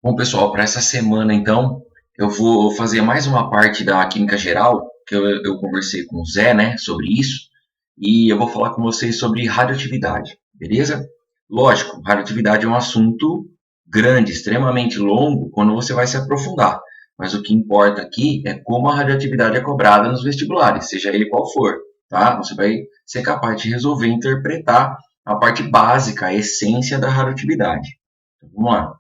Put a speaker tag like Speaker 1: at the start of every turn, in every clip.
Speaker 1: Bom, pessoal, para essa semana, então, eu vou fazer mais uma parte da Química Geral, que eu conversei com o Zé, né, sobre isso, e eu vou falar com vocês sobre radioatividade, beleza? Lógico, radioatividade é um assunto grande, extremamente longo, quando você vai se aprofundar, mas o que importa aqui é como a radioatividade é cobrada nos vestibulares, seja ele qual for, tá? Você vai ser capaz de resolver interpretar a parte básica, a essência da radioatividade. Então, vamos lá.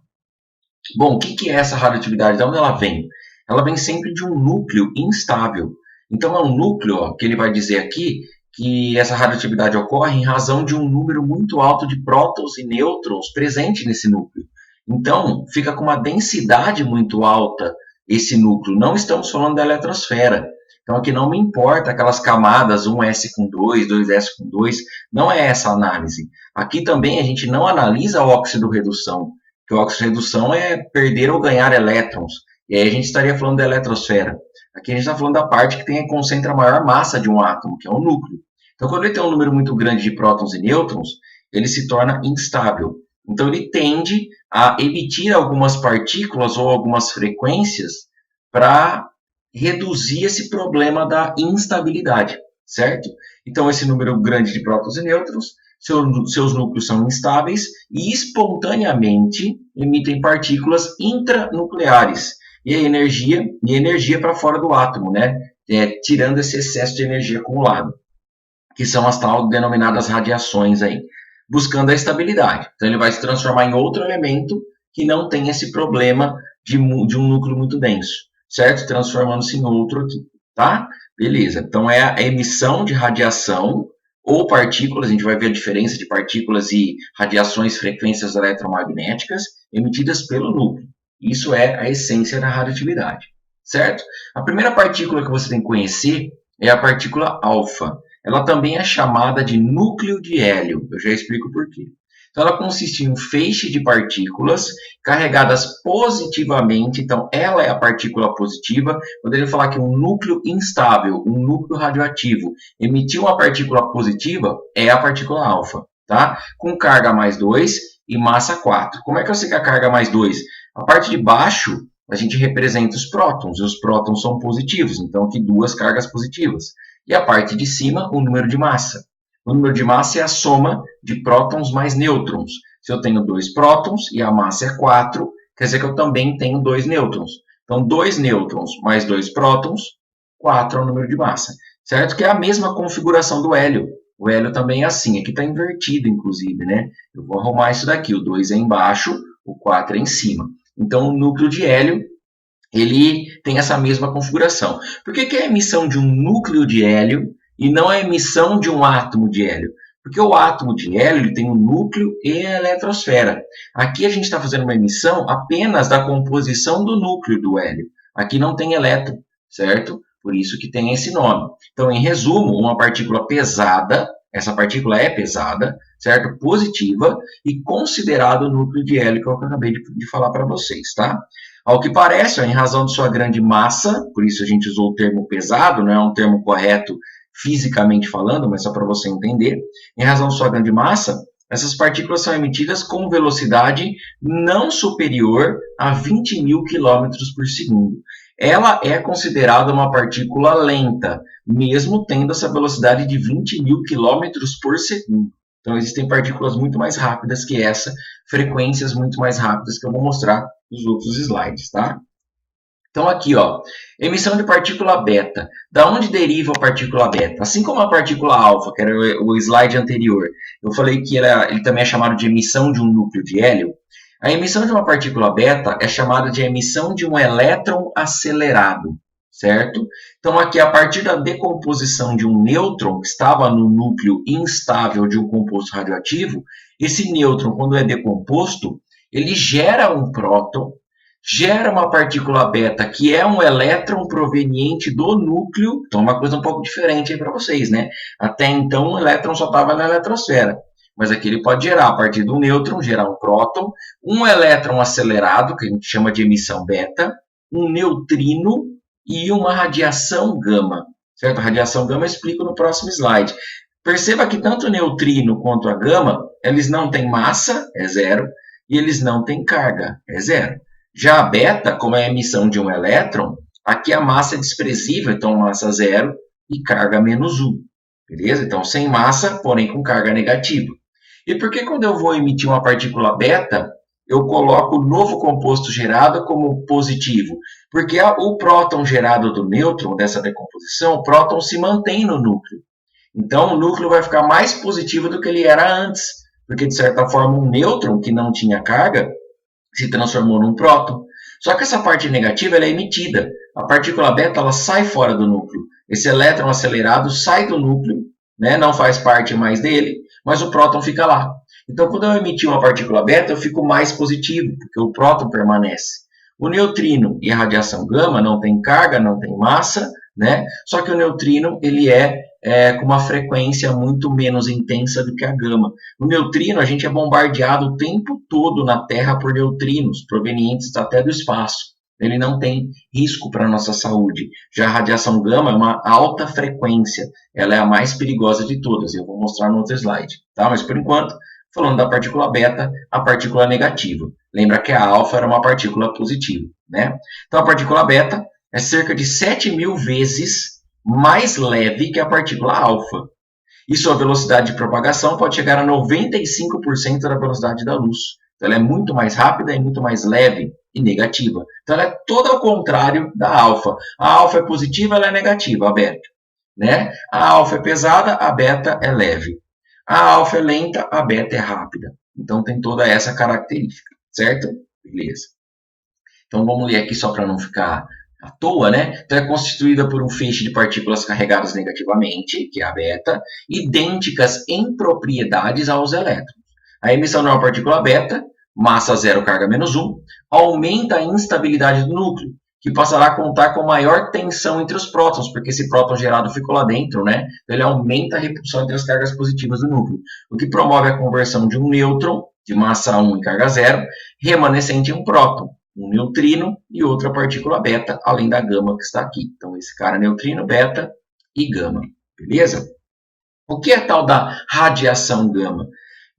Speaker 1: Bom, o que é essa radioatividade? De onde ela vem? Ela vem sempre de um núcleo instável. Então, é um núcleo ó, que ele vai dizer aqui que essa radioatividade ocorre em razão de um número muito alto de prótons e nêutrons presente nesse núcleo. Então, fica com uma densidade muito alta esse núcleo. Não estamos falando da eletrosfera. Então, aqui não me importa aquelas camadas 1s com 2, 2s com 2, não é essa a análise. Aqui também a gente não analisa a óxido-redução, que o oxirredução é perder ou ganhar elétrons. E aí a gente estaria falando da eletrosfera. Aqui a gente está falando da parte que concentra a maior massa de um átomo, que é o núcleo. Então, quando ele tem um número muito grande de prótons e nêutrons, ele se torna instável. Então, ele tende a emitir algumas partículas ou algumas frequências para reduzir esse problema da instabilidade, certo? Então, esse número grande de prótons e nêutrons, seus núcleos são instáveis e espontaneamente emitem partículas intranucleares e energia para fora do átomo, né? Tirando esse excesso de energia acumulado, que são as tal denominadas radiações aí, buscando a estabilidade. Então ele vai se transformar em outro elemento que não tem esse problema de um núcleo muito denso, certo? Transformando-se em outro aqui, tá? Beleza. Então é a emissão de radiação ou partículas, a gente vai ver a diferença de partículas e radiações, frequências eletromagnéticas emitidas pelo núcleo. Isso é a essência da radioatividade, certo? A primeira partícula que você tem que conhecer é a partícula alfa. Ela também é chamada de núcleo de hélio. Eu já explico por quê. Então, ela consiste em um feixe de partículas carregadas positivamente. Então, ela é a partícula positiva. Quando ele falar que um núcleo instável, um núcleo radioativo, emitiu uma partícula positiva, é a partícula alfa, tá? Com carga mais 2 e massa 4. Como é que eu sei que a carga mais 2? A parte de baixo, a gente representa os prótons, e os prótons são positivos, então aqui duas cargas positivas. E a parte de cima, o número de massa. O número de massa é a soma de prótons mais nêutrons. Se eu tenho 2 prótons e a massa é 4, quer dizer que eu também tenho 2 nêutrons. Então, 2 nêutrons mais 2 prótons, 4 é o número de massa. Certo? Que é a mesma configuração do hélio. O hélio também é assim. Aqui está invertido, inclusive, né? Eu vou arrumar isso daqui. O 2 é embaixo, o 4 é em cima. Então, o núcleo de hélio ele tem essa mesma configuração. Por que é a emissão de um núcleo de hélio e não a emissão de um átomo de hélio? Porque o átomo de hélio ele tem um núcleo e a eletrosfera. Aqui a gente está fazendo uma emissão apenas da composição do núcleo do hélio. Aqui não tem elétron, certo? Por isso que tem esse nome. Então, em resumo, uma partícula pesada, essa partícula é pesada, certo? Positiva e considerado o núcleo de hélio que eu acabei de falar para vocês, tá? Ao que parece, em razão de sua grande massa, por isso a gente usou o termo pesado, não é um termo correto fisicamente falando, mas só para você entender, em razão de sua grande massa, essas partículas são emitidas com velocidade não superior a 20 mil quilômetros por segundo. Ela é considerada uma partícula lenta, mesmo tendo essa velocidade de 20 mil quilômetros por segundo. Então, existem partículas muito mais rápidas que essa, frequências muito mais rápidas que eu vou mostrar nos outros slides, tá? Então, aqui, ó, emissão de partícula beta. Da onde deriva a partícula beta? Assim como a partícula alfa, que era o slide anterior, eu falei que ele também é chamado de emissão de um núcleo de hélio. A emissão de uma partícula beta é chamada de emissão de um elétron acelerado, certo? Então, aqui, a partir da decomposição de um nêutron que estava no núcleo instável de um composto radioativo, esse nêutron, quando é decomposto, ele gera um próton, gera uma partícula beta, que é um elétron proveniente do núcleo. Então, uma coisa um pouco diferente aí para vocês, né? Até então, o elétron só estava na eletrosfera. Mas aqui ele pode gerar, a partir do nêutron, gerar um próton, um elétron acelerado, que a gente chama de emissão beta, um neutrino e uma radiação gama. Certo? A radiação gama eu explico no próximo slide. Perceba que tanto o neutrino quanto a gama, eles não têm massa, é zero, e eles não têm carga, é zero. Já a beta, como é a emissão de um elétron, aqui a massa é desprezível, então massa zero e carga menos 1. Beleza? Então, sem massa, porém com carga negativa. E por que quando eu vou emitir uma partícula beta, eu coloco o novo composto gerado como positivo? Porque o próton gerado do nêutron, dessa decomposição, o próton se mantém no núcleo. Então, o núcleo vai ficar mais positivo do que ele era antes. Porque, de certa forma, um nêutron que não tinha carga se transformou num próton. Só que essa parte negativa ela é emitida. A partícula beta ela sai fora do núcleo. Esse elétron acelerado sai do núcleo, né? Não faz parte mais dele, mas o próton fica lá. Então, quando eu emitir uma partícula beta, eu fico mais positivo, porque o próton permanece. O neutrino e a radiação gama não tem carga, não tem massa, né? Só que o neutrino ele com uma frequência muito menos intensa do que a gama. No neutrino, a gente é bombardeado o tempo todo na Terra por neutrinos, provenientes até do espaço. Ele não tem risco para a nossa saúde. Já a radiação gama é uma alta frequência, ela é a mais perigosa de todas. Eu vou mostrar no outro slide. Tá? Mas por enquanto, falando da partícula beta, a partícula negativa. Lembra que a alfa era uma partícula positiva. Né? Então a partícula beta é cerca de 7.000 vezes mais leve que a partícula alfa. E sua velocidade de propagação pode chegar a 95% da velocidade da luz. Então, ela é muito mais rápida e muito mais leve e negativa. Então, ela é todo ao contrário da alfa. A alfa é positiva, ela é negativa, a beta. Né? A alfa é pesada, a beta é leve. A alfa é lenta, a beta é rápida. Então, tem toda essa característica, certo? Beleza. Então, vamos ler aqui só para não ficar à toa, né? Então, é constituída por um feixe de partículas carregadas negativamente, que é a beta, idênticas em propriedades aos elétrons. A emissão de uma partícula beta, massa zero, carga menos 1, aumenta a instabilidade do núcleo, que passará a contar com maior tensão entre os prótons, porque esse próton gerado ficou lá dentro, né? Então, ele aumenta a repulsão entre as cargas positivas do núcleo, o que promove a conversão de um nêutron, de massa 1 e carga zero, remanescente em um próton, um neutrino e outra partícula beta, além da gama que está aqui. Então, esse cara é neutrino, beta e gama. Beleza? O que é tal da radiação gama?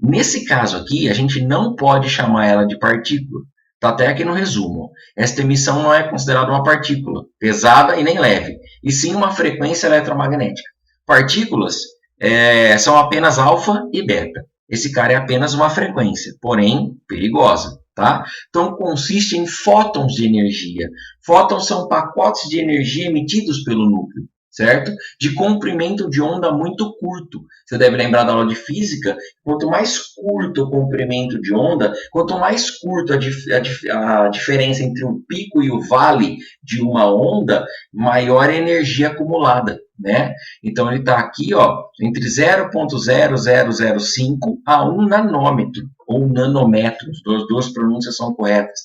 Speaker 1: Nesse caso aqui, a gente não pode chamar ela de partícula. Está até aqui no resumo. Esta emissão não é considerada uma partícula, pesada e nem leve, e sim uma frequência eletromagnética. Partículas são apenas alfa e beta. Esse cara é apenas uma frequência, porém perigosa. Tá? Então, consiste em fótons de energia. Fótons são pacotes de energia emitidos pelo núcleo, certo? De comprimento de onda muito curto. Você deve lembrar da aula de física, quanto mais curto o comprimento de onda, quanto mais curto a diferença entre o pico e o vale de uma onda, maior a energia acumulada. Né? Então, ele está aqui ó, entre 0,0005 a 1 nanômetro, ou nanômetros, as duas pronúncias são corretas.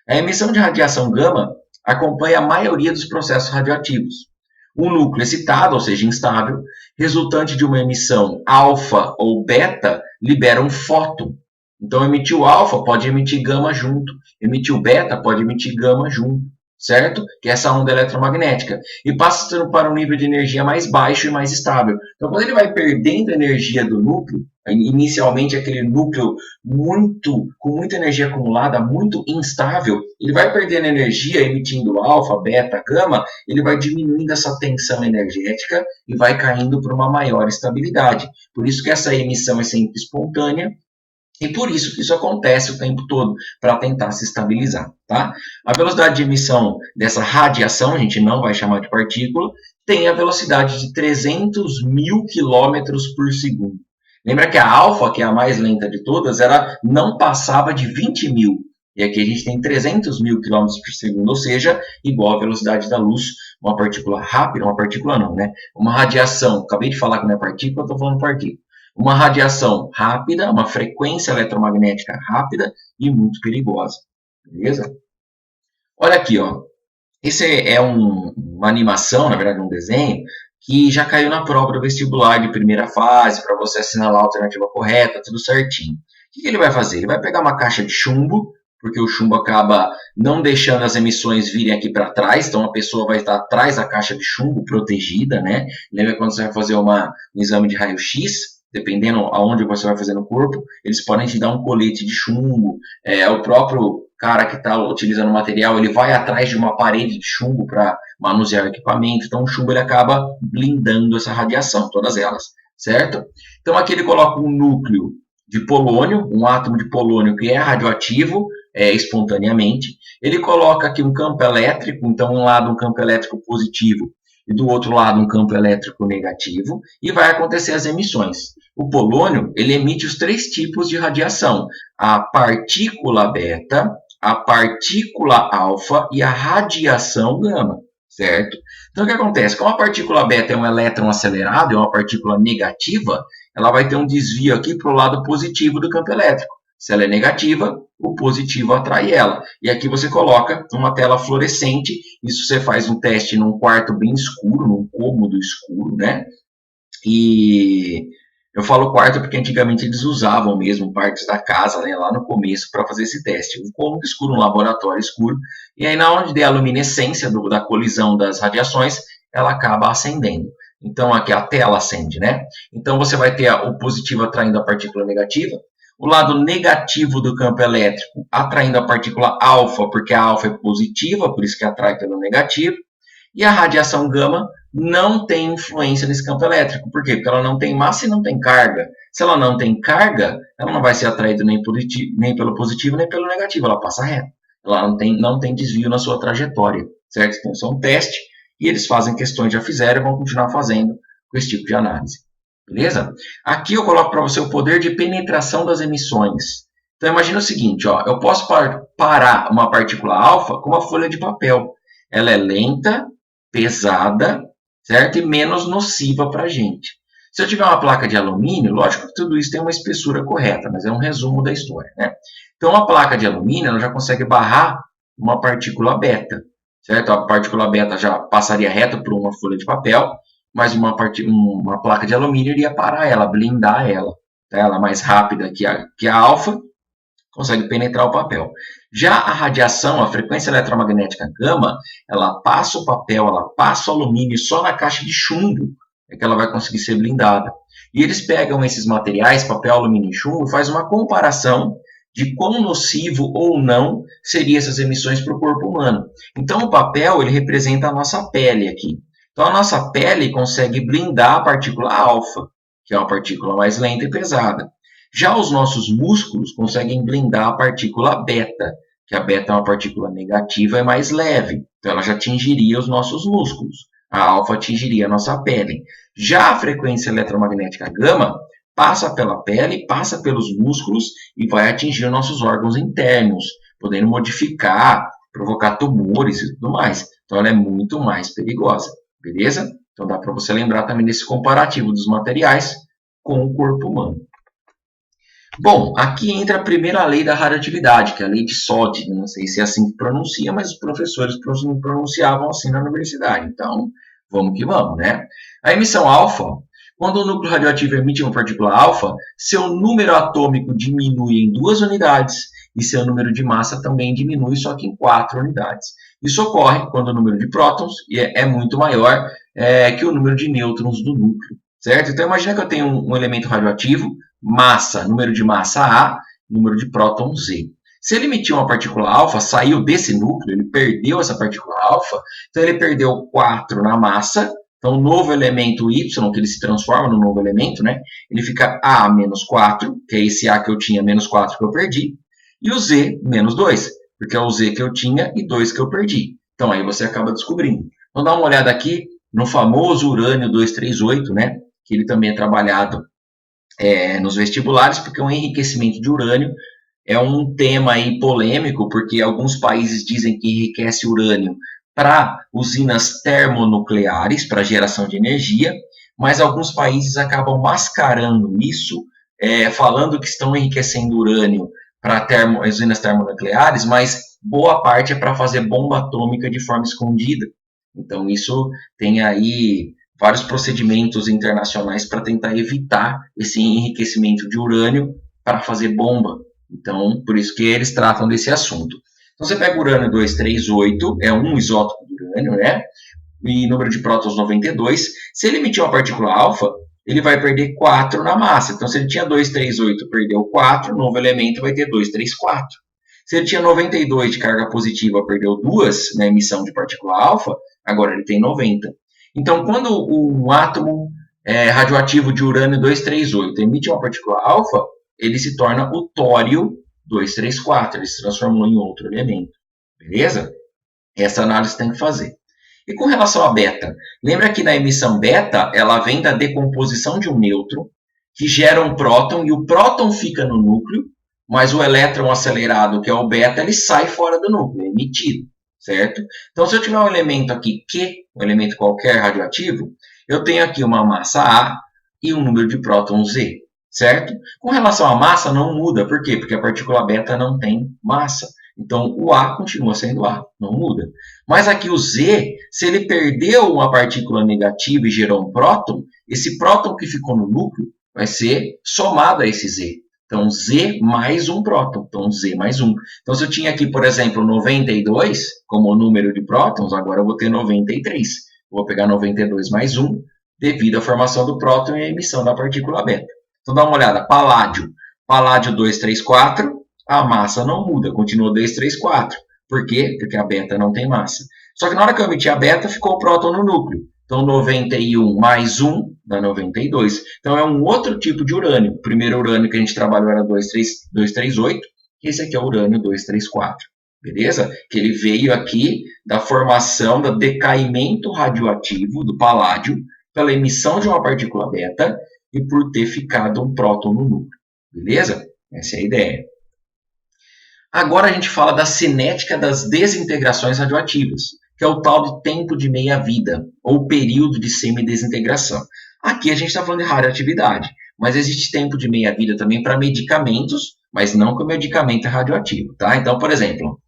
Speaker 1: A emissão de radiação gama acompanha a maioria dos processos radioativos. Um núcleo excitado, ou seja, instável, resultante de uma emissão alfa ou beta, libera um fóton. Então, emitiu alfa pode emitir gama junto, emitiu beta pode emitir gama junto, certo? Que é essa onda eletromagnética. E passa para um nível de energia mais baixo e mais estável. Então, quando ele vai perdendo energia do núcleo, inicialmente aquele núcleo com muita energia acumulada, muito instável, ele vai perdendo energia, emitindo alfa, beta, gama, ele vai diminuindo essa tensão energética e vai caindo para uma maior estabilidade. Por isso que essa emissão é sempre espontânea, e por isso que isso acontece o tempo todo, para tentar se estabilizar. Tá? A velocidade de emissão dessa radiação, a gente não vai chamar de partícula, tem a velocidade de 300 mil quilômetros por segundo. Lembra que a alfa, que é a mais lenta de todas, ela não passava de 20 mil. E aqui a gente tem 300 mil quilômetros por segundo, ou seja, igual a velocidade da luz, uma partícula rápida, uma partícula não, né? Uma radiação, acabei de falar que não é partícula, estou falando partícula. Uma radiação rápida, uma frequência eletromagnética rápida e muito perigosa. Beleza? Olha aqui, ó. Esse é uma animação, na verdade um desenho, que já caiu na prova do vestibular de primeira fase, para você assinalar a alternativa correta, tudo certinho. O que ele vai fazer? Ele vai pegar uma caixa de chumbo, porque o chumbo acaba não deixando as emissões virem aqui para trás, então a pessoa vai estar atrás da caixa de chumbo, protegida, né? Lembra quando você vai fazer um exame de raio-x? Dependendo aonde você vai fazer no corpo, eles podem te dar um colete de chumbo, o próprio cara que está utilizando o material, ele vai atrás de uma parede de chumbo para manusear o equipamento, então o chumbo ele acaba blindando essa radiação, todas elas, certo? Então aqui ele coloca um núcleo de polônio, um átomo de polônio que é radioativo espontaneamente. Ele coloca aqui um campo elétrico, então um lado um campo elétrico positivo e do outro lado um campo elétrico negativo, e vai acontecer as emissões. O polônio ele emite os 3 tipos de radiação: a partícula beta, a partícula alfa e a radiação gama, certo? Então o que acontece? Como a partícula beta é um elétron acelerado, é uma partícula negativa, ela vai ter um desvio aqui para o lado positivo do campo elétrico. Se ela é negativa, o positivo atrai ela. E aqui você coloca uma tela fluorescente, isso você faz um teste num quarto bem escuro, num cômodo escuro, né? E eu falo quarto porque antigamente eles usavam mesmo partes da casa, né, lá no começo, para fazer esse teste. Um cômodo escuro, um laboratório escuro, e aí na onde der a luminescência da colisão das radiações, ela acaba acendendo. Então aqui a tela acende, né? Então você vai ter o positivo atraindo a partícula negativa, o lado negativo do campo elétrico atraindo a partícula alfa, porque a alfa é positiva, por isso que atrai pelo negativo, e a radiação gama não tem influência nesse campo elétrico. Por quê? Porque ela não tem massa e não tem carga. Se ela não tem carga, ela não vai ser atraída nem pelo positivo nem pelo negativo, ela passa reto. Ela não tem desvio na sua trajetória, certo? Então, isso é um teste, e eles fazem questões, já fizeram e vão continuar fazendo com esse tipo de análise. Beleza? Aqui eu coloco para você o poder de penetração das emissões. Então, imagina o seguinte, ó, eu posso parar uma partícula alfa com uma folha de papel. Ela é lenta, pesada, certo? E menos nociva para a gente. Se eu tiver uma placa de alumínio, lógico que tudo isso tem uma espessura correta, mas é um resumo da história, né? Então, a placa de alumínio ela já consegue barrar uma partícula beta, certo? A partícula beta já passaria reto por uma folha de papel, mas uma placa de alumínio iria parar ela, blindar ela. Tá? Ela é mais rápida que a alfa, consegue penetrar o papel. Já a radiação, a frequência eletromagnética gama, ela passa o papel, ela passa o alumínio só na caixa de chumbo é que ela vai conseguir ser blindada. E eles pegam esses materiais, papel, alumínio e chumbo, e faz uma comparação de quão nocivo ou não seriam essas emissões para o corpo humano. Então o papel ele representa a nossa pele aqui. Então a nossa pele consegue blindar a partícula alfa, que é uma partícula mais lenta e pesada. Já os nossos músculos conseguem blindar a partícula beta, que a beta é uma partícula negativa e mais leve, então ela já atingiria os nossos músculos. A alfa atingiria a nossa pele. Já a frequência eletromagnética gama passa pela pele, passa pelos músculos e vai atingir nossos órgãos internos, podendo modificar, provocar tumores e tudo mais. Então ela é muito mais perigosa, beleza? Então dá para você lembrar também desse comparativo dos materiais com o corpo humano. Bom, aqui entra a primeira lei da radioatividade, que é a lei de Soddy. Não sei se é assim que pronuncia, mas os professores pronunciavam assim na universidade. Então, vamos que vamos, né? A emissão alfa, quando o núcleo radioativo emite uma partícula alfa, seu número atômico diminui em 2 unidades e seu número de massa também diminui, só que em 4 unidades. Isso ocorre quando o número de prótons é muito maior que o número de nêutrons do núcleo, certo? Então, imagina que eu tenho um elemento radioativo, massa, número de massa A, número de prótons Z. Se ele emitiu uma partícula alfa, saiu desse núcleo, ele perdeu essa partícula alfa, então ele perdeu 4 na massa, então o novo elemento Y, que ele se transforma no novo elemento, né? Ele fica A menos 4, que é esse A que eu tinha, menos 4 que eu perdi, e o Z menos 2, porque é o Z que eu tinha e 2 que eu perdi. Então aí você acaba descobrindo. Então dá uma olhada aqui no famoso urânio 238, né? Que ele também é trabalhado nos vestibulares, porque o enriquecimento de urânio é um tema aí polêmico, porque alguns países dizem que enriquece urânio para usinas termonucleares, para geração de energia, mas alguns países acabam mascarando isso, falando que estão enriquecendo urânio para usinas termonucleares, mas boa parte é para fazer bomba atômica de forma escondida. Então isso tem aí vários procedimentos internacionais para tentar evitar esse enriquecimento de urânio para fazer bomba. Então, por isso que eles tratam desse assunto. Então, você pega o urânio 238, é um isótopo do urânio, né? E número de prótons 92. Se ele emitir uma partícula alfa, ele vai perder 4 na massa. Então, se ele tinha 238, perdeu 4, novo elemento vai ter 234. Se ele tinha 92 de carga positiva, perdeu 2 na emissão de partícula alfa, agora ele tem 90. Então, quando um átomo radioativo de urânio 238 emite uma partícula alfa, ele se torna o tório 234, ele se transformou em outro elemento. Beleza? Essa análise tem que fazer. E com relação a beta, lembra que na emissão beta, ela vem da decomposição de um nêutron, que gera um próton, e o próton fica no núcleo, mas o elétron acelerado, que é o beta, ele sai fora do núcleo, é emitido, certo? Então, se eu tiver um elemento aqui Q, um elemento qualquer radioativo, eu tenho aqui uma massa A e um número de prótons Z, certo? Com relação à massa, não muda. Por quê? Porque a partícula beta não tem massa. Então, o A continua sendo A, não muda. Mas aqui o Z, se ele perdeu uma partícula negativa e gerou um próton, esse próton que ficou no núcleo vai ser somado a esse Z. Então, Z mais um próton. Então, Z mais um. Então, se eu tinha aqui, por exemplo, 92 como número de prótons, agora eu vou ter 93. Eu vou pegar 92 mais 1, devido à formação do próton e à emissão da partícula beta. Então, dá uma olhada. Paládio. Paládio 234, a massa não muda, continua 234. Por quê? Porque a beta não tem massa. Só que na hora que eu emiti a beta, ficou o próton no núcleo. Então, 91 mais 1 dá 92. Então, é um outro tipo de urânio. O primeiro urânio que a gente trabalhou era 238, e esse aqui é o urânio 234. Beleza? Que ele veio aqui da formação, do decaimento radioativo do paládio, pela emissão de uma partícula beta e por ter ficado um próton no núcleo. Beleza? Essa é a ideia. Agora a gente fala da cinética das desintegrações radioativas, que é o tal de tempo de meia-vida, ou período de semidesintegração. Aqui a gente está falando de radioatividade, mas existe tempo de meia-vida também para medicamentos, mas não que o medicamento é radioativo. Tá? Então, por exemplo,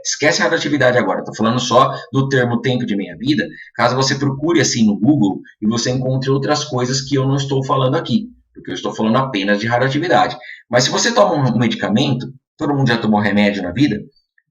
Speaker 1: esquece a radioatividade agora, estou falando só do termo tempo de meia-vida, caso você procure assim no Google e você encontre outras coisas que eu não estou falando aqui, porque eu estou falando apenas de radioatividade. Mas se você toma um medicamento, todo mundo já tomou remédio na vida,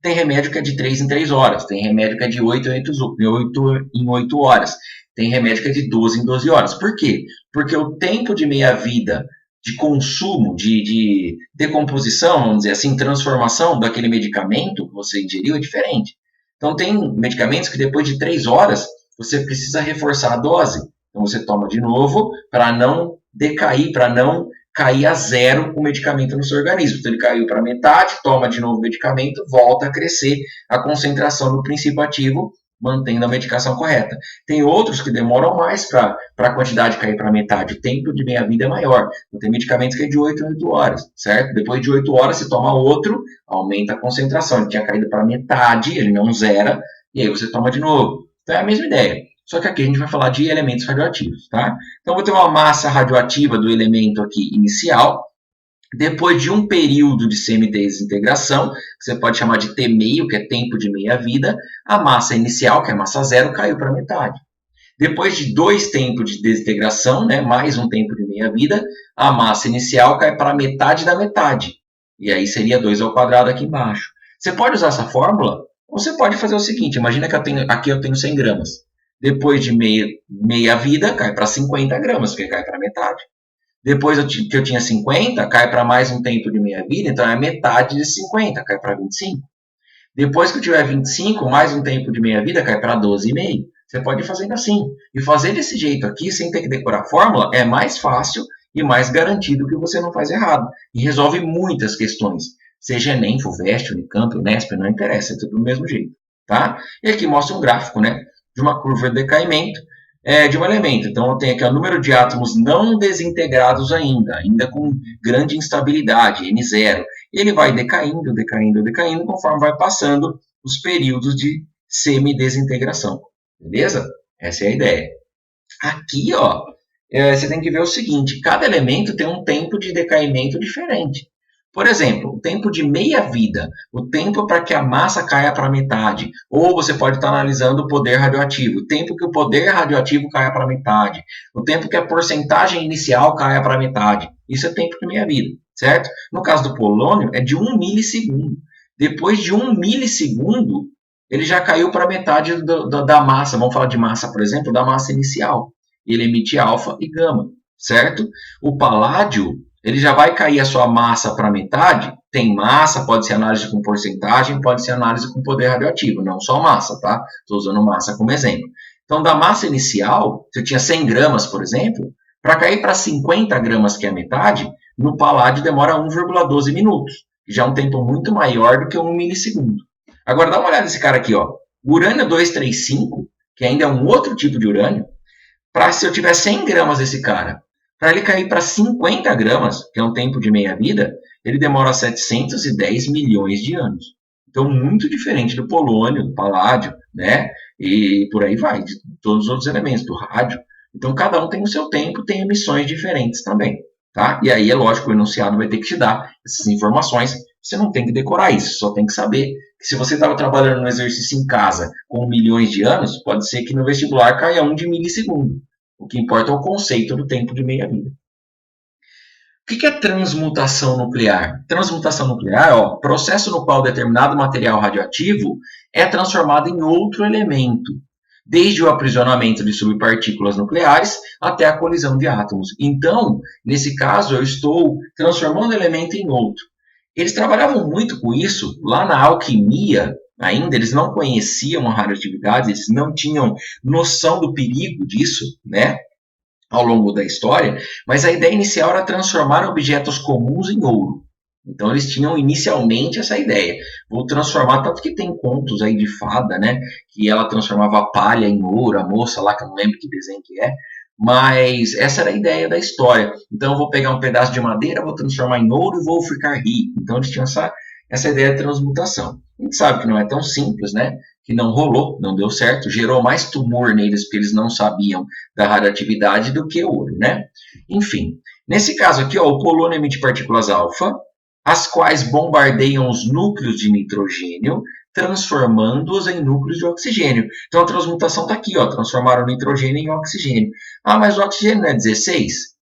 Speaker 1: tem remédio que é de 3 em 3 horas, tem remédio que é de 8 em 8 horas, tem remédio que é de 12 em 12 horas. Por quê? Porque o tempo de meia-vida de consumo, de decomposição, vamos dizer assim, transformação daquele medicamento que você ingeriu é diferente. Então, tem medicamentos que depois de 3 horas você precisa reforçar a dose. Então, você toma de novo para não decair, para não cair a zero o medicamento no seu organismo. Então, ele caiu para metade, toma de novo o medicamento, volta a crescer a concentração do princípio ativo, mantendo a medicação correta. Tem outros que demoram mais para a quantidade cair para metade. O tempo de meia-vida é maior. Então, tem medicamentos que é de 8 em 8 horas, certo? Depois de 8 horas, você toma outro, aumenta a concentração. Ele tinha caído para metade, ele não zera, e aí você toma de novo. Então, é a mesma ideia. Só que aqui a gente vai falar de elementos radioativos, tá? Então, eu vou ter uma massa radioativa do elemento aqui inicial. Depois de um período de semidesintegração, que você pode chamar de T-meio, que é tempo de meia-vida, a massa inicial, que é a massa zero, caiu para metade. Depois de 2 tempos de desintegração, né, mais um tempo de meia-vida, a massa inicial cai para metade da metade. E aí seria 2 ao quadrado aqui embaixo. Você pode usar essa fórmula, ou você pode fazer o seguinte, imagina que aqui eu tenho 100 gramas. Depois de meia-vida, cai para 50 gramas, porque cai para metade. Depois que eu tinha 50, cai para mais um tempo de meia-vida, então é metade de 50, cai para 25. Depois que eu tiver 25, mais um tempo de meia-vida, cai para 12,5. Você pode ir fazendo assim. E fazer desse jeito aqui, sem ter que decorar a fórmula, é mais fácil e mais garantido que você não faz errado. E resolve muitas questões. Seja Enem, FUVEST, Unicamp, Unesp, não interessa, é tudo do mesmo jeito. Tá? E aqui mostra um gráfico, né, de uma curva de decaimento de um elemento. Então, eu tenho aqui o número de átomos não desintegrados ainda com grande instabilidade, N0. Ele vai decaindo, conforme vai passando os períodos de semidesintegração. Beleza? Essa é a ideia. Aqui, ó, você tem que ver o seguinte, cada elemento tem um tempo de decaimento diferente. Por exemplo, o tempo de meia-vida, o tempo para que a massa caia para metade. Ou você pode estar analisando o poder radioativo, o tempo que o poder radioativo caia para metade. O tempo que a porcentagem inicial caia para metade. Isso é tempo de meia-vida, certo? No caso do polônio, é de 1 milissegundo. Depois de 1 milissegundo, ele já caiu para metade da massa. Vamos falar de massa, por exemplo, da massa inicial. Ele emite alfa e gama, certo? O paládio, ele já vai cair a sua massa para metade tem massa, pode ser análise com porcentagem, pode ser análise com poder radioativo, não só massa, tá? Estou usando massa como exemplo. Então, da massa inicial, se eu tinha 100 gramas, por exemplo, para cair para 50 gramas, que é a metade, no paládio demora 1,12 minutos, que já é um tempo muito maior do que 1 milissegundo. Agora, dá uma olhada nesse cara aqui, ó. Urânio 235, que ainda é um outro tipo de urânio, para se eu tiver 100 gramas desse cara, para ele cair para 50 gramas, que é um tempo de meia-vida, ele demora 710 milhões de anos. Então, muito diferente do polônio, do paládio, né? E por aí vai, de todos os outros elementos, do rádio. Então, cada um tem o seu tempo, tem emissões diferentes também, tá? E aí, é lógico, o enunciado vai ter que te dar essas informações. Você não tem que decorar isso, só tem que saber que se você estava trabalhando no exercício em casa com milhões de anos, pode ser que no vestibular caia 1 de milissegundo. O que importa é o conceito do tempo de meia-vida. O que é transmutação nuclear? Transmutação nuclear é o processo no qual determinado material radioativo é transformado em outro elemento, desde o aprisionamento de subpartículas nucleares até a colisão de átomos. Então, nesse caso, eu estou transformando o elemento em outro. Eles trabalhavam muito com isso lá na alquimia, ainda, eles não conheciam a radioatividade, eles não tinham noção do perigo disso, né? Ao longo da história, mas a ideia inicial era transformar objetos comuns em ouro. Então eles tinham inicialmente essa ideia. Vou transformar, tanto que tem contos aí de fada, né? Que ela transformava a palha em ouro, a moça lá, que eu não lembro que desenho que é. Mas essa era a ideia da história. Então eu vou pegar um pedaço de madeira, vou transformar em ouro e vou ficar rico. Então eles tinham essa ideia de transmutação. A gente sabe que não é tão simples, né? Que não rolou, não deu certo, gerou mais tumor neles porque eles não sabiam da radioatividade do que ouro, né? Enfim, nesse caso aqui, ó, o polônio emite partículas alfa, as quais bombardeiam os núcleos de nitrogênio, transformando-os em núcleos de oxigênio. Então a transmutação está aqui, ó, transformaram o nitrogênio em oxigênio. Ah, mas o oxigênio não é 16?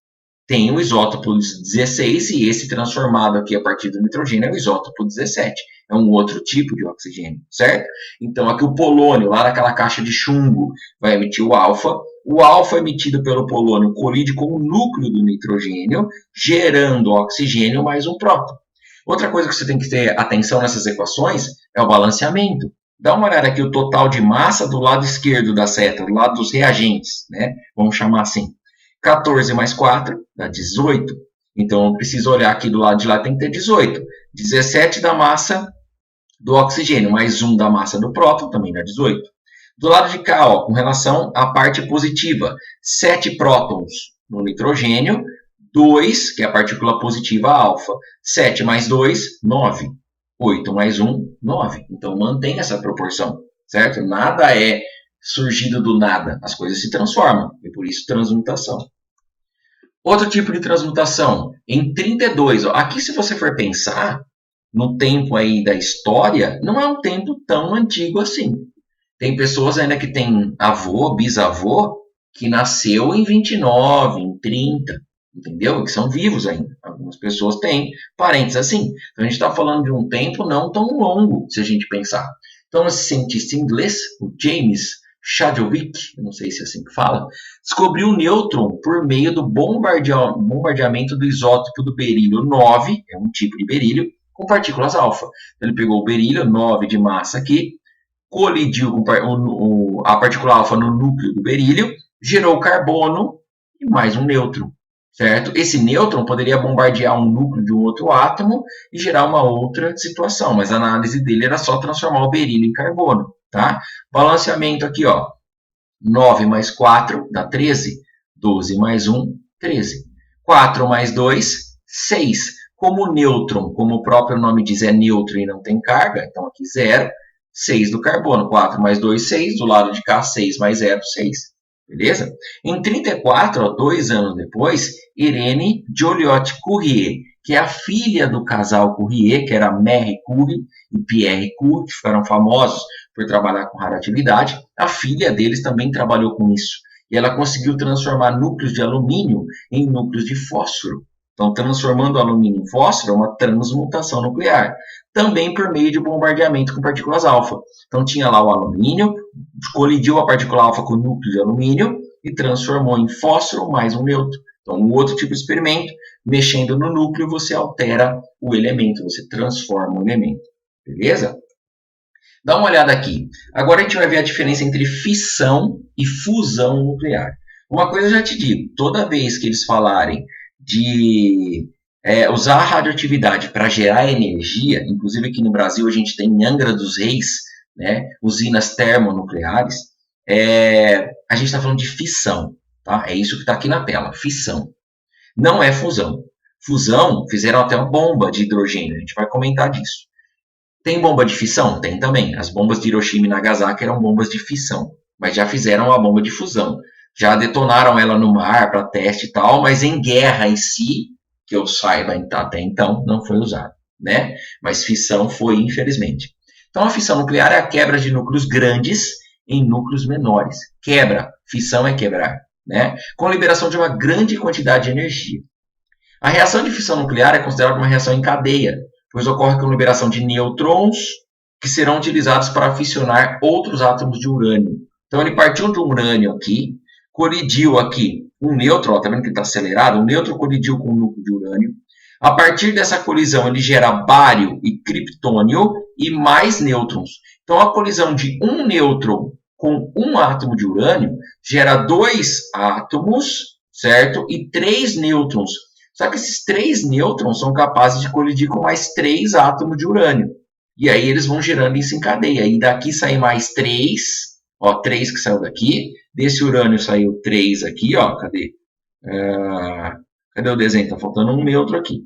Speaker 1: Tem o isótopo 16 e esse transformado aqui a partir do nitrogênio é o isótopo 17. É um outro tipo de oxigênio, certo? Então aqui o polônio, lá naquela caixa de chumbo, vai emitir o alfa. O alfa emitido pelo polônio colide com o núcleo do nitrogênio, gerando oxigênio mais um próton. Outra coisa que você tem que ter atenção nessas equações é o balanceamento. Dá uma olhada aqui o total de massa do lado esquerdo da seta, do lado dos reagentes, né? Vamos chamar assim. 14 mais 4 dá 18. Então, eu preciso olhar aqui do lado de lá, tem que ter 18. 17 da massa do oxigênio, mais 1 da massa do próton, também dá 18. Do lado de cá, ó, com relação à parte positiva, 7 prótons no nitrogênio, 2, que é a partícula positiva alfa. 7 mais 2, 9. 8 mais 1, 9. Então, mantém essa proporção, certo? Nada é surgido do nada, as coisas se transformam, e por isso transmutação. Outro tipo de transmutação, em 32, ó, aqui se você for pensar, no tempo aí da história, não é um tempo tão antigo assim. Tem pessoas ainda que têm avô, bisavô, que nasceu em 29, em 30, entendeu? Que são vivos ainda. Algumas pessoas têm parentes assim. Então a gente está falando de um tempo não tão longo, se a gente pensar. Então esse cientista inglês, o James Chadwick, eu não sei se é assim que fala, descobriu o nêutron por meio do bombardeamento do isótopo do berílio 9, é um tipo de berílio, com partículas alfa. Então, ele pegou o berílio 9 de massa aqui, colidiu com a partícula alfa no núcleo do berílio, gerou carbono e mais um nêutron, certo? Esse nêutron poderia bombardear um núcleo de um outro átomo e gerar uma outra situação, mas a análise dele era só transformar o berílio em carbono, tá? Balanceamento aqui, ó, 9 mais 4 dá 13, 12 mais 1, 13. 4 mais 2, 6. Como o nêutron, como o próprio nome diz, é neutro e não tem carga, então aqui 0, 6 do carbono. 4 mais 2, 6. Do lado de cá, 6 mais 0, 6. Beleza? Em 34, ó, 2 anos depois, Irene Joliot-Curie, que é a filha do casal Curie, que era Marie Curie e Pierre Curie, que ficaram famosos por trabalhar com radioatividade, a filha deles também trabalhou com isso. E ela conseguiu transformar núcleos de alumínio em núcleos de fósforo. Então, transformando o alumínio em fósforo é uma transmutação nuclear. Também por meio de bombardeamento com partículas alfa. Então, tinha lá o alumínio, colidiu a partícula alfa com o núcleo de alumínio e transformou em fósforo mais um nêutron. Então, um outro tipo de experimento, mexendo no núcleo, você altera o elemento, você transforma o elemento. Beleza? Dá uma olhada aqui. Agora a gente vai ver a diferença entre fissão e fusão nuclear. Uma coisa eu já te digo, toda vez que eles falarem de usar a radioatividade para gerar energia, inclusive aqui no Brasil a gente tem em Angra dos Reis, né, usinas termonucleares, a gente está falando de fissão. Tá? É isso que está aqui na tela, fissão. Não é fusão. Fusão, fizeram até uma bomba de hidrogênio, a gente vai comentar disso. Tem bomba de fissão? Tem também. As bombas de Hiroshima e Nagasaki eram bombas de fissão, mas já fizeram a bomba de fusão. Já detonaram ela no mar para teste e tal, mas em guerra em si, que eu saiba até então, não foi usado, né? Mas fissão foi, infelizmente. Então a fissão nuclear é a quebra de núcleos grandes em núcleos menores. Quebra, fissão é quebrar, né? Com a liberação de uma grande quantidade de energia. A reação de fissão nuclear é considerada uma reação em cadeia, pois ocorre com a liberação de nêutrons que serão utilizados para fissionar outros átomos de urânio. Então ele partiu de um urânio aqui, colidiu aqui um nêutron, está vendo que está acelerado? Um nêutron colidiu com um núcleo de urânio. A partir dessa colisão ele gera bário e criptônio e mais nêutrons. Então a colisão de um nêutron com um átomo de urânio gera 2 átomos, certo? E 3 nêutrons. Só que esses 3 nêutrons são capazes de colidir com mais 3 átomos de urânio. E aí eles vão gerando isso em cadeia. E daqui sai mais 3, ó, 3 que saiu daqui. Desse urânio saiu 3 aqui, ó, cadê? Cadê o desenho? Tá faltando um nêutron aqui.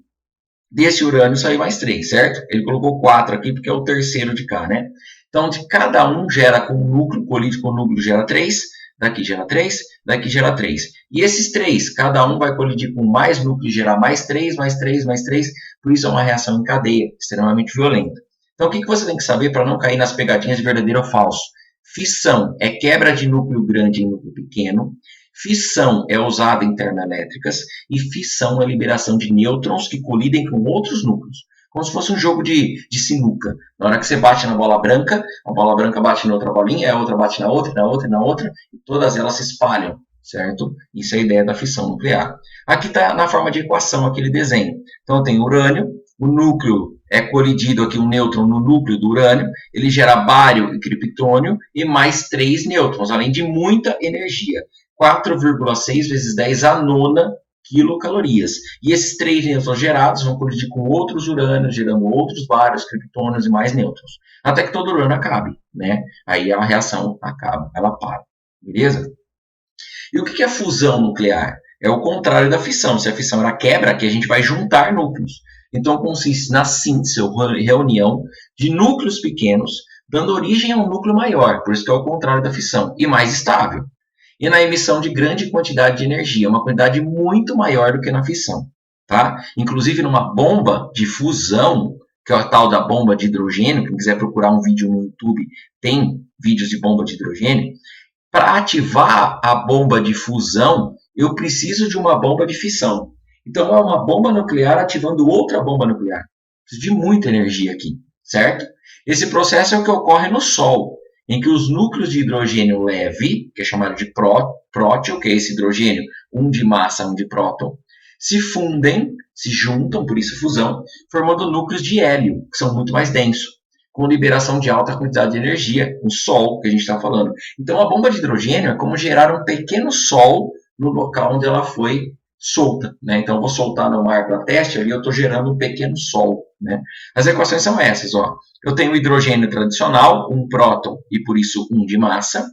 Speaker 1: Desse urânio saiu mais 3, certo? Ele colocou 4 aqui porque é o terceiro de cá, né? Então, de cada um gera com o núcleo, colide com o núcleo gera 3, daqui gera 3, daqui gera 3. E esses 3, cada um vai colidir com mais núcleo e gerar mais 3, mais 3, mais 3. Por isso é uma reação em cadeia, extremamente violenta. Então, o que você tem que saber para não cair nas pegadinhas de verdadeiro ou falso? Fissão é quebra de núcleo grande em núcleo pequeno. Fissão é usada em termoelétricas. E fissão é liberação de nêutrons que colidem com outros núcleos. Como se fosse um jogo de sinuca. Na hora que você bate na bola branca, a bola branca bate na outra bolinha, a outra bate na outra, na outra e na outra, e todas elas se espalham, certo? Isso é a ideia da fissão nuclear. Aqui está na forma de equação aquele desenho. Então tem urânio, o núcleo é colidido aqui um nêutron no núcleo do urânio, ele gera bário e criptônio e mais 3 nêutrons, além de muita energia. 4,6 vezes 10 a nona quilocalorias. E esses 3 nêutrons gerados vão colidir com outros urânios, gerando outros bários, criptônios e mais nêutrons. Até que todo urânio acabe, né? Aí a reação acaba, ela para. Beleza? E o que é fusão nuclear? É o contrário da fissão. Se a fissão era a quebra, aqui a gente vai juntar núcleos. Então consiste na síntese, ou reunião, de núcleos pequenos, dando origem a um núcleo maior, por isso que é o contrário da fissão, e mais estável. E na emissão de grande quantidade de energia, uma quantidade muito maior do que na fissão. Tá? Inclusive numa bomba de fusão, que é a tal da bomba de hidrogênio, quem quiser procurar um vídeo no YouTube, tem vídeos de bomba de hidrogênio. Para ativar a bomba de fusão, eu preciso de uma bomba de fissão. Então é uma bomba nuclear ativando outra bomba nuclear. Preciso de muita energia aqui, certo? Esse processo é o que ocorre no Sol, em que os núcleos de hidrogênio leve, que é chamado de próton, que é esse hidrogênio, um de massa, um de próton, se fundem, se juntam, por isso fusão, formando núcleos de hélio, que são muito mais densos, com liberação de alta quantidade de energia, o Sol, que a gente está falando. Então a bomba de hidrogênio é como gerar um pequeno Sol no local onde ela foi solta, né? Então eu vou soltar no mar para teste, ali eu estou gerando um pequeno Sol, né? As equações são essas, ó. Eu tenho o hidrogênio tradicional, um próton e por isso um de massa.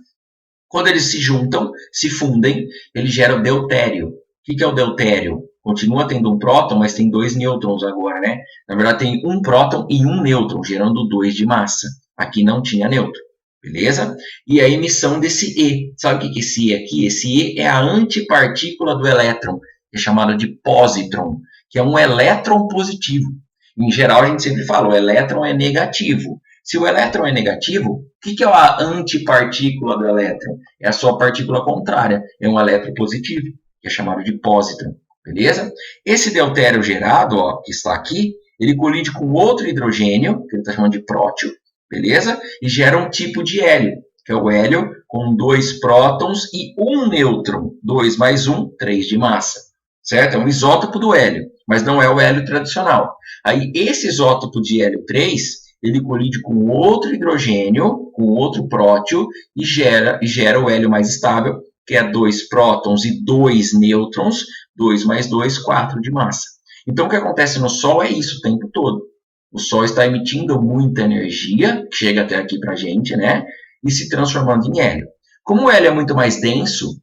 Speaker 1: Quando eles se juntam, se fundem, ele gera o deutério. O que é o deutério? Continua tendo um próton, mas tem 2 nêutrons agora, né? Na verdade tem um próton e um nêutron, gerando 2 de massa. Aqui não tinha nêutron. Beleza? E a emissão desse E. Sabe o que é esse E aqui? Esse E é a antipartícula do elétron, que é chamada de positron, que é um elétron positivo. Em geral, a gente sempre fala, o elétron é negativo. Se o elétron é negativo, o que é a antipartícula do elétron? É a sua partícula contrária, é um elétron positivo, que é chamado de positron. Beleza? Esse deutério gerado, ó, que está aqui, ele colide com outro hidrogênio, que ele está chamando de prótio, beleza? E gera um tipo de hélio, que é o hélio com 2 prótons e um nêutron. 2 mais 1, 3 de massa. certo? É um isótopo do hélio, mas não é o hélio tradicional. Aí esse isótopo de hélio 3, ele colide com outro hidrogênio, com outro prótio, e gera o hélio mais estável, que é 2 prótons e 2 nêutrons, 2 mais 2, 4 de massa. Então o que acontece no Sol é isso o tempo todo. O Sol está emitindo muita energia, que chega até aqui para a gente, né? E se transformando em hélio. Como o hélio é muito mais denso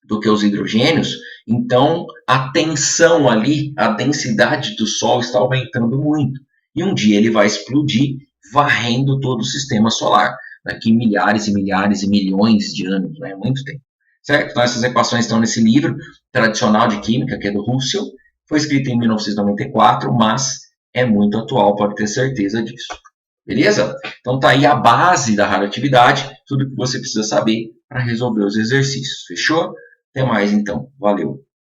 Speaker 1: do que os hidrogênios, então a tensão ali, a densidade do Sol está aumentando muito. E um dia ele vai explodir, varrendo todo o sistema solar. Daqui milhares e milhares e milhões de anos, né? Muito tempo. Certo? Então essas equações estão nesse livro tradicional de química, que é do Russell. Foi escrito em 1994, mas é muito atual, pode ter certeza disso. Beleza? Então tá aí a base da radioatividade, tudo que você precisa saber para resolver os exercícios. Fechou? Até mais então. Valeu.